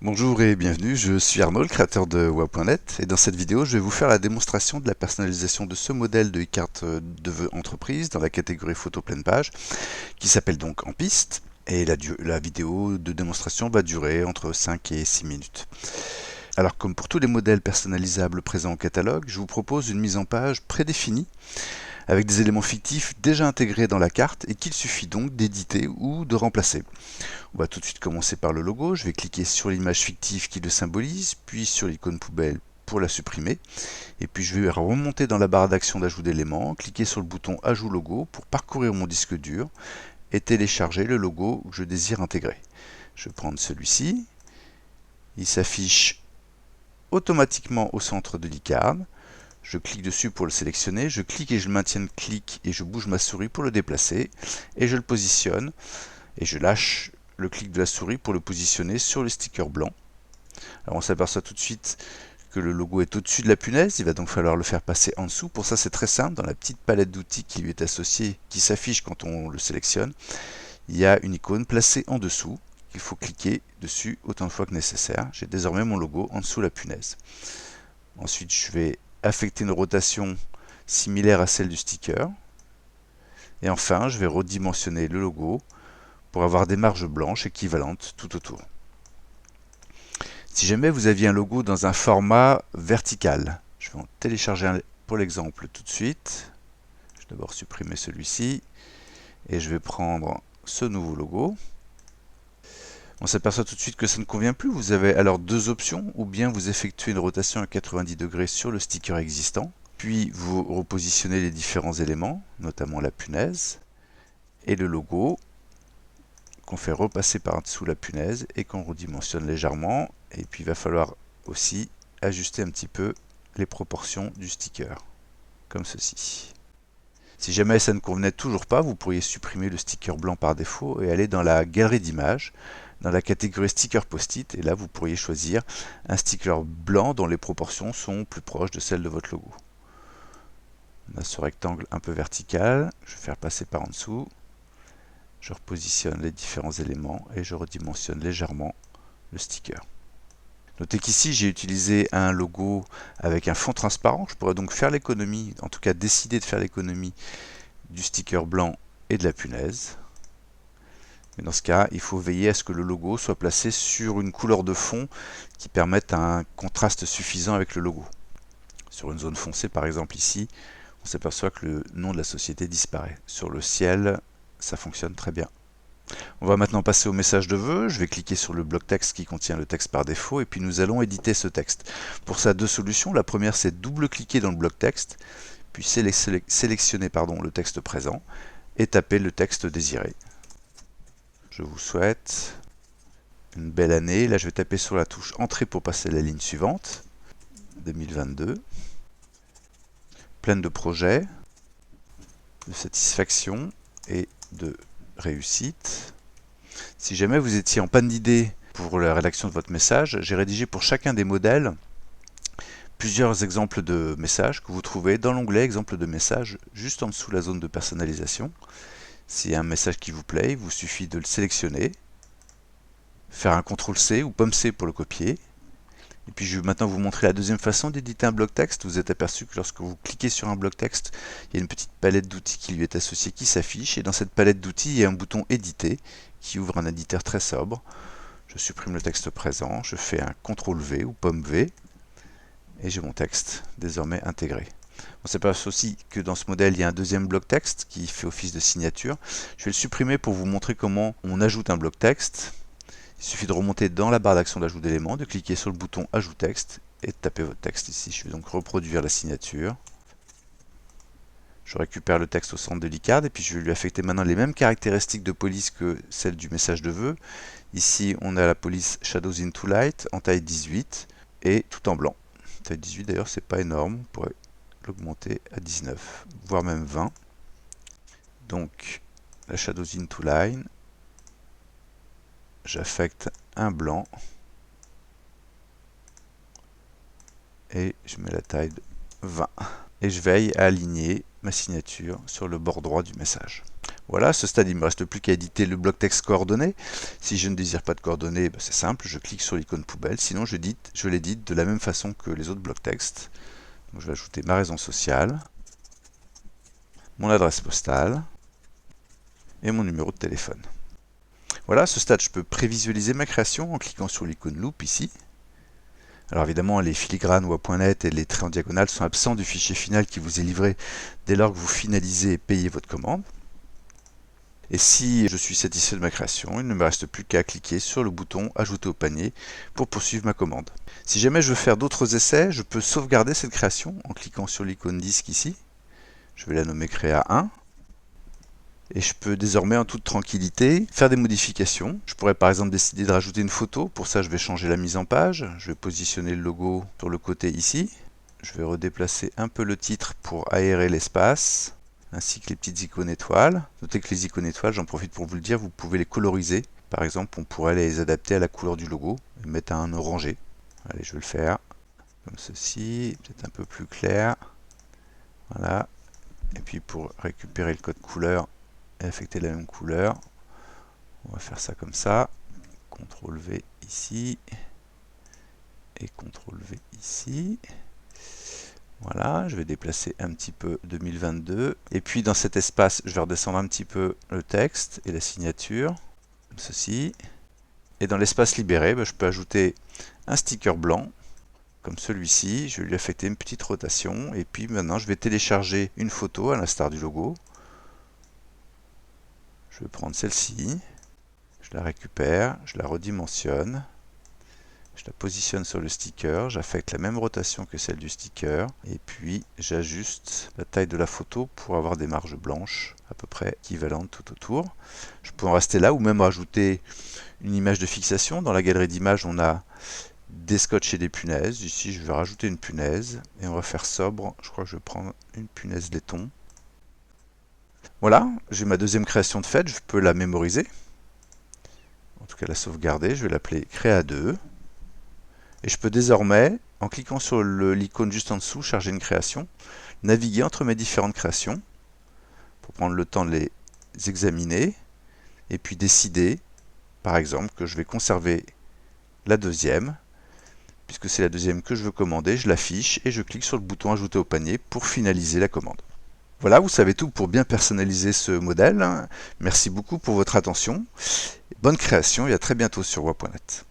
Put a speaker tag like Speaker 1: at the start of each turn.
Speaker 1: Bonjour et bienvenue, je suis Arnaud, le créateur de Wow.net, et dans cette vidéo je vais vous faire la démonstration de la personnalisation de ce modèle de e-carte de vœux entreprise dans la catégorie photo pleine page, qui s'appelle donc En piste, et la vidéo de démonstration va durer entre 5 et 6 minutes. Alors comme pour tous les modèles personnalisables présents au catalogue, je vous propose une mise en page prédéfinie, avec des éléments fictifs déjà intégrés dans la carte et qu'il suffit donc d'éditer ou de remplacer. On va tout de suite commencer par le logo. Je vais cliquer sur l'image fictive qui le symbolise, puis sur l'icône poubelle pour la supprimer. Et puis je vais remonter dans la barre d'action d'ajout d'éléments, cliquer sur le bouton Ajout logo pour parcourir mon disque dur et télécharger le logo que je désire intégrer. Je vais prendre celui-ci. Il s'affiche automatiquement au centre de l'icône. Je clique dessus pour le sélectionner, je clique et je maintiens clic et je bouge ma souris pour le déplacer et je le positionne et je lâche le clic de la souris pour le positionner sur le sticker blanc. Alors on s'aperçoit tout de suite que le logo est au-dessus de la punaise, il va donc falloir le faire passer en dessous. Pour ça c'est très simple, dans la petite palette d'outils qui lui est associée, qui s'affiche quand on le sélectionne, il y a une icône placée en dessous. Il faut cliquer dessus autant de fois que nécessaire. J'ai désormais mon logo en dessous de la punaise. Ensuite je vais affecter une rotation similaire à celle du sticker. Et enfin, je vais redimensionner le logo pour avoir des marges blanches équivalentes tout autour. Si jamais vous aviez un logo dans un format vertical, je vais en télécharger un pour l'exemple tout de suite. Je vais d'abord supprimer celui-ci et je vais prendre ce nouveau logo. On s'aperçoit tout de suite que ça ne convient plus. Vous avez alors deux options, ou bien vous effectuez une rotation à 90 degrés sur le sticker existant, puis vous repositionnez les différents éléments, notamment la punaise et le logo, qu'on fait repasser par-dessous la punaise et qu'on redimensionne légèrement. Et puis il va falloir aussi ajuster un petit peu les proportions du sticker, comme ceci. Si jamais ça ne convenait toujours pas, vous pourriez supprimer le sticker blanc par défaut et aller dans la galerie d'images, dans la catégorie sticker post-it, et là vous pourriez choisir un sticker blanc dont les proportions sont plus proches de celles de votre logo. On a ce rectangle un peu vertical, je vais faire passer par en dessous. Je repositionne les différents éléments et je redimensionne légèrement le sticker. Notez qu'ici j'ai utilisé un logo avec un fond transparent. Je pourrais donc faire l'économie, en tout cas décider de faire l'économie du sticker blanc et de la punaise. Mais dans ce cas, il faut veiller à ce que le logo soit placé sur une couleur de fond qui permette un contraste suffisant avec le logo. Sur une zone foncée par exemple ici, on s'aperçoit que le nom de la société disparaît. Sur le ciel, ça fonctionne très bien. On va maintenant passer au message de vœux. Je vais cliquer sur le bloc texte qui contient le texte par défaut et puis nous allons éditer ce texte. Pour ça, deux solutions. La première, c'est double-cliquer dans le bloc texte, puis sélectionner le texte présent et taper le texte désiré. Je vous souhaite une belle année. Là, je vais taper sur la touche Entrée pour passer à la ligne suivante. 2022. Pleine de projets, de satisfaction et de réussite. Si jamais vous étiez en panne d'idées pour la rédaction de votre message, j'ai rédigé pour chacun des modèles plusieurs exemples de messages que vous trouvez dans l'onglet Exemples de messages, juste en dessous de la zone de personnalisation. S'il y a un message qui vous plaît, il vous suffit de le sélectionner, faire un CTRL-C ou POM-C pour le copier. Et puis je vais maintenant vous montrer la deuxième façon d'éditer un bloc texte. Vous êtes aperçu que lorsque vous cliquez sur un bloc texte, il y a une petite palette d'outils qui lui est associée qui s'affiche. Et dans cette palette d'outils, il y a un bouton éditer qui ouvre un éditeur très sobre. Je supprime le texte présent, je fais un CTRL-V ou POM-V et j'ai mon texte désormais intégré. On s'aperçoit aussi que dans ce modèle, il y a un deuxième bloc texte qui fait office de signature. Je vais le supprimer pour vous montrer comment on ajoute un bloc texte. Il suffit de remonter dans la barre d'action d'ajout d'éléments, de cliquer sur le bouton Ajout texte et de taper votre texte ici. Je vais donc reproduire la signature. Je récupère le texte au centre de l'icône et puis je vais lui affecter maintenant les mêmes caractéristiques de police que celles du message de vœux. Ici, on a la police Shadows into Light en taille 18 et tout en blanc. Taille 18 d'ailleurs, c'est pas énorme, on pourrait l'augmenter à 19, voire même 20. Donc, la Shadows into Line, j'affecte un blanc et je mets la taille de 20. Et je veille à aligner ma signature sur le bord droit du message. Voilà, à ce stade, il ne me reste plus qu'à éditer le bloc texte coordonnées. Si je ne désire pas de coordonnées, c'est simple, je clique sur l'icône poubelle. Sinon, je l'édite de la même façon que les autres blocs texte. Donc, je vais ajouter ma raison sociale, mon adresse postale et mon numéro de téléphone. Voilà, à ce stade, je peux prévisualiser ma création en cliquant sur l'icône loupe ici. Alors évidemment, les filigranes .net et les traits en diagonale sont absents du fichier final qui vous est livré dès lors que vous finalisez et payez votre commande. Et si je suis satisfait de ma création, il ne me reste plus qu'à cliquer sur le bouton Ajouter au panier pour poursuivre ma commande. Si jamais je veux faire d'autres essais, je peux sauvegarder cette création en cliquant sur l'icône disque ici. Je vais la nommer Créa 1. Et je peux désormais en toute tranquillité faire des modifications. Je pourrais par exemple décider de rajouter une photo. Pour ça, je vais changer la mise en page. Je vais positionner le logo sur le côté ici. Je vais redéplacer un peu le titre pour aérer l'espace, ainsi que les petites icônes étoiles. Notez que les icônes étoiles, j'en profite pour vous le dire, vous pouvez les coloriser. Par exemple, on pourrait les adapter à la couleur du logo et mettre un orangé. Allez, je vais le faire comme ceci, peut-être un peu plus clair. Voilà. Et puis pour récupérer le code couleur, et affecter la même couleur, on va faire ça comme ça, CTRL V ici et CTRL V ici. Voilà, je vais déplacer un petit peu 2022 et puis dans cet espace je vais redescendre un petit peu le texte et la signature comme ceci, et dans l'espace libéré je peux ajouter un sticker blanc comme celui-ci. Je vais lui affecter une petite rotation et puis maintenant je vais télécharger une photo à l'instar du logo. Je vais prendre celle-ci, je la récupère, je la redimensionne, je la positionne sur le sticker, j'affecte la même rotation que celle du sticker, et puis j'ajuste la taille de la photo pour avoir des marges blanches à peu près équivalentes tout autour. Je peux en rester là ou même rajouter une image de fixation. Dans la galerie d'images, on a des scotch et des punaises. Ici, je vais rajouter une punaise et on va faire sobre. Je crois que je vais prendre une punaise laiton. Voilà, j'ai ma deuxième création de faite, je peux la mémoriser. En tout cas la sauvegarder, je vais l'appeler Créa 2. Et je peux désormais, en cliquant sur l'icône juste en dessous, charger une création, naviguer entre mes différentes créations, pour prendre le temps de les examiner, et puis décider, par exemple, que je vais conserver la deuxième, puisque c'est la deuxième que je veux commander, je l'affiche et je clique sur le bouton Ajouter au panier pour finaliser la commande. Voilà, vous savez tout pour bien personnaliser ce modèle. Merci beaucoup pour votre attention. Bonne création et à très bientôt sur WA.net.